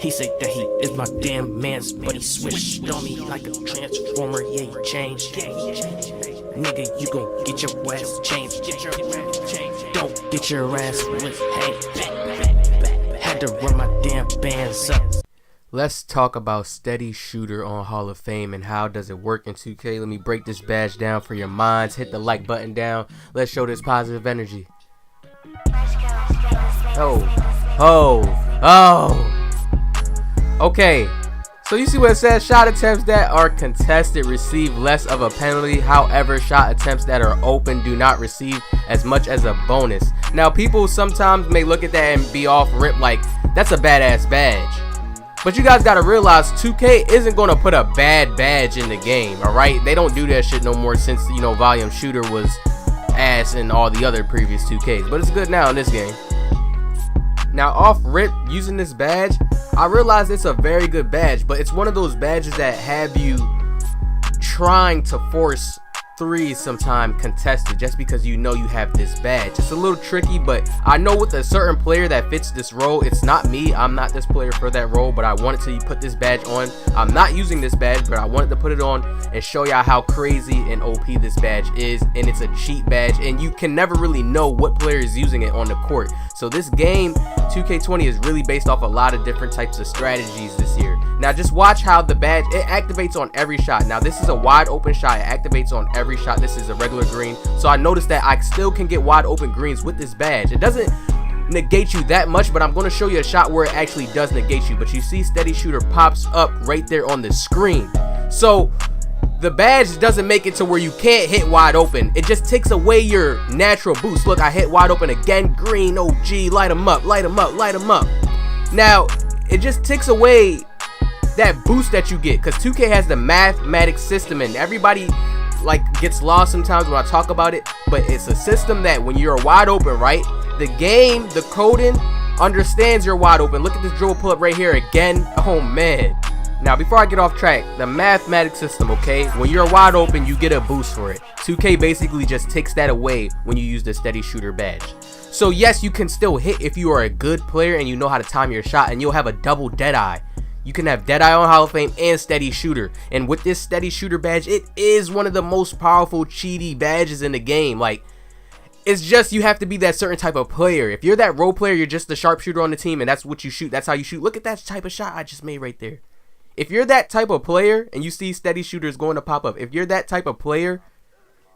He said that he is my damn man's, but he switched on me like a transformer. Yeah, he changed. Nigga, you gon' get your ass changed. Don't get your ass with hey. Had to run my damn bands up. Let's talk about steady shooter on Hall of Fame and how does it work in 2K. Let me break this badge down for your minds. Hit the like button down. Let's show this positive energy. Okay, so you see what it says? Shot attempts that are contested receive less of a penalty. However, shot attempts that are open do not receive as much as a bonus. Now, people sometimes may look at that and be off rip like, that's a badass badge. But you guys got to realize 2K isn't going to put a bad badge in the game, alright? They don't do that shit no more since, you know, volume shooter was ass in all the other previous 2Ks. But it's good now in this game. Now, off rip, using this badge, I realize it's a very good badge, but it's one of those badges that have you trying to force threes sometime contested just because you know you have this badge. It's a little tricky, but I know with a certain player that fits this role. It's not me. I'm not this player for that role, but I wanted to put this badge on. I'm not using this badge, but I wanted to put it on and show y'all how crazy and OP this badge is. And it's a cheat badge, and you can never really know what player is using it on the court. So this game 2K20 is really based off a lot of different types of strategies this year. Now just watch how the badge, it activates on every shot. Now this is a wide open shot. It activates on every shot. This is a regular green. So I noticed that I still can get wide open greens with this badge. It doesn't negate you that much, but I'm going to show you a shot where it actually does negate you. But you see steady shooter pops up right there on the screen. So the badge doesn't make it to where you can't hit wide open. It just takes away your natural boost. Look, I hit wide open again. Green, OG, light them up, light them up, light them up. Now, it just takes away that boost that you get, because 2K has the mathematics system, and everybody like gets lost sometimes when I talk about it, but it's a system that when you're wide open, right, the game, the coding understands you're wide open. Look at this dribble pull up right here again. Oh man. Now before I get off track, the mathematics system, okay, when you're wide open you get a boost for it. 2K basically just takes that away when you use the steady shooter badge. So yes, you can still hit if you are a good player and you know how to time your shot, and you'll have a double deadeye. You can have Deadeye on Hall of Fame and Steady Shooter. And with this Steady Shooter badge, it is one of the most powerful cheaty badges in the game. Like, it's just you have to be that certain type of player. If you're that role player, you're just the sharpshooter on the team and that's what you shoot. That's how you shoot. Look at that type of shot I just made right there. If you're that type of player and you see Steady Shooters going to pop up, if you're that type of player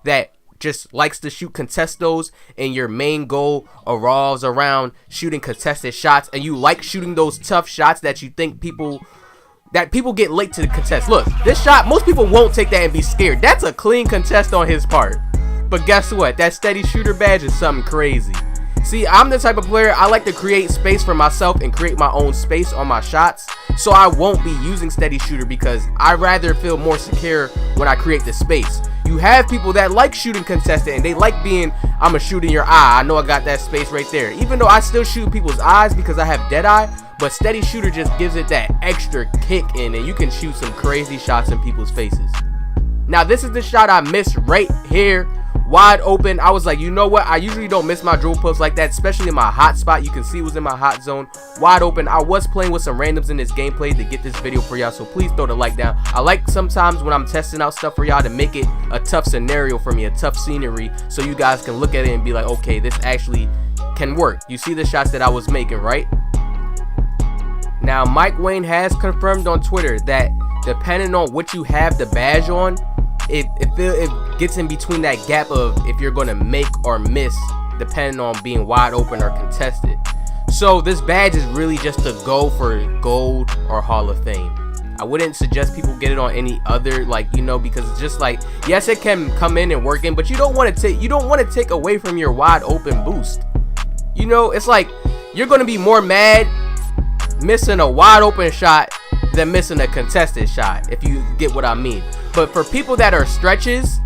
that just likes to shoot contestos and your main goal revolves around shooting contested shots, and you like shooting those tough shots that you think people get late to the contest. Look, this shot, most people won't take that and be scared. That's a clean contest on his part. But guess what? That steady shooter badge is something crazy. See, I'm the type of player, I like to create space for myself and create my own space on my shots. So I won't be using steady shooter because I rather feel more secure when I create the space. You have people that like shooting contested and they like being, I'm a shoot in your eye. I know I got that space right there. Even though I still shoot people's eyes because I have dead eye, but steady shooter just gives it that extra kick in, and you can shoot some crazy shots in people's faces. Now this is the shot I missed right here. Wide open. I was like, you know what? I usually don't miss my dribble pull-ups like that, especially in my hot spot. You can see it was in my hot zone. Wide open. I was playing with some randoms in this gameplay to get this video for y'all, so please throw the like down. I like sometimes when I'm testing out stuff for y'all to make it a tough scenario for me, a tough scenery, so you guys can look at it and be like, okay, this actually can work. You see the shots that I was making, right? Now, Mike Wayne has confirmed on Twitter that depending on what you have the badge on, it gets in between that gap of if you're going to make or miss depending on being wide open or contested. So this badge is really just to go for gold or Hall of Fame. I wouldn't suggest people get it on any other, like, you know, because it's just like, yes, it can come in and work in, but you don't want to take away from your wide open boost. You know, it's like you're going to be more mad missing a wide open shot than missing a contested shot, if you get what I mean. But for people that are stretches,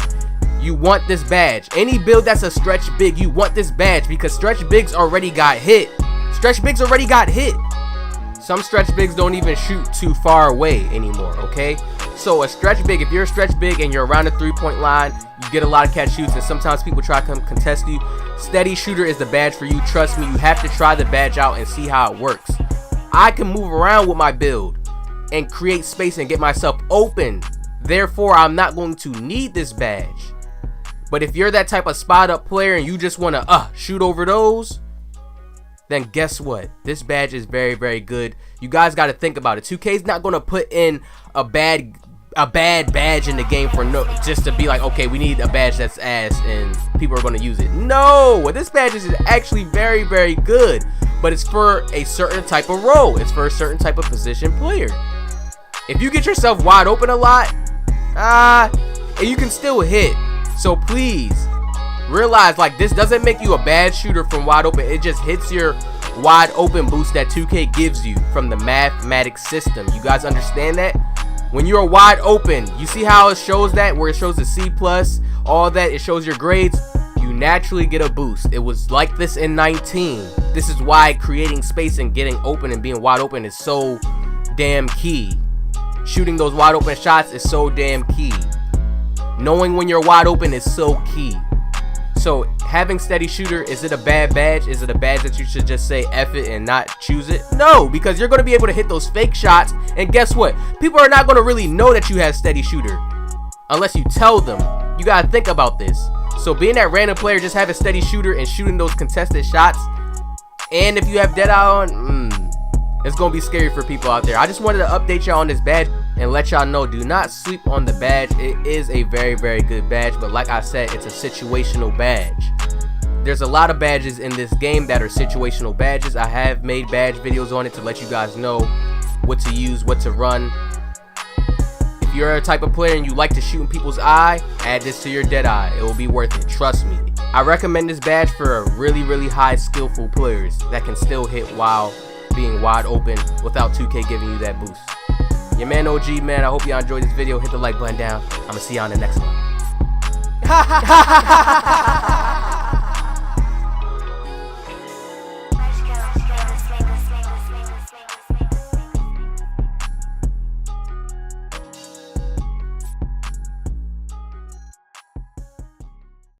you want this badge. Any build that's a stretch big, you want this badge because stretch bigs already got hit. Stretch bigs already got hit. Some stretch bigs don't even shoot too far away anymore, okay? So a stretch big, if you're a stretch big and you're around the 3-point line, you get a lot of catch shoots, and sometimes people try to come contest you. Steady shooter is the badge for you. Trust me, you have to try the badge out and see how it works. I can move around with my build and create space and get myself open. Therefore, I'm not going to need this badge. But if you're that type of spot up player and you just want to shoot over those, then guess what? This badge is very, very good. You guys got to think about it. 2K is not going to put in a bad badge in the game for just to be like, okay, we need a badge that's ass and people are going to use it. No, this badge is actually very, very good, but it's for a certain type of role. It's for a certain type of position player. If you get yourself wide open a lot, you can still hit. So please realize, like, this doesn't make you a bad shooter from wide open. It just hits your wide open boost that 2K gives you from the mathematics system. You guys understand that? When you're wide open, you see how it shows that, where it shows the C+, all that, it shows your grades, you naturally get a boost. It was like this in 19. This is why creating space and getting open and being wide open is so damn key. Shooting those wide open shots is so damn key. Knowing when you're wide open is so key. So having steady shooter, is it a bad badge? Is it a badge that you should just say F it and not choose it? No, because you're going to be able to hit those fake shots, and guess what? People are not going to really know that you have steady shooter unless you tell them. You got to think about this. So being that random player, just have a steady shooter and shooting those contested shots, and if you have dead eye on, it's going to be scary for people out there. I just wanted to update y'all on this badge and let y'all know, do not sleep on the badge. It is a very, very good badge, but like I said, it's a situational badge. There's a lot of badges in this game that are situational badges. I have made badge videos on it to let you guys know what to use, what to run. If you're a type of player and you like to shoot in people's eye, add this to your dead eye. It will be worth it, trust me. I recommend this badge for really, really high skillful players that can still hit while being wide open without 2K giving you that boost. Your man OG, man, I hope y'all enjoyed this video. Hit the like button down. I'm gonna see y'all on the next one.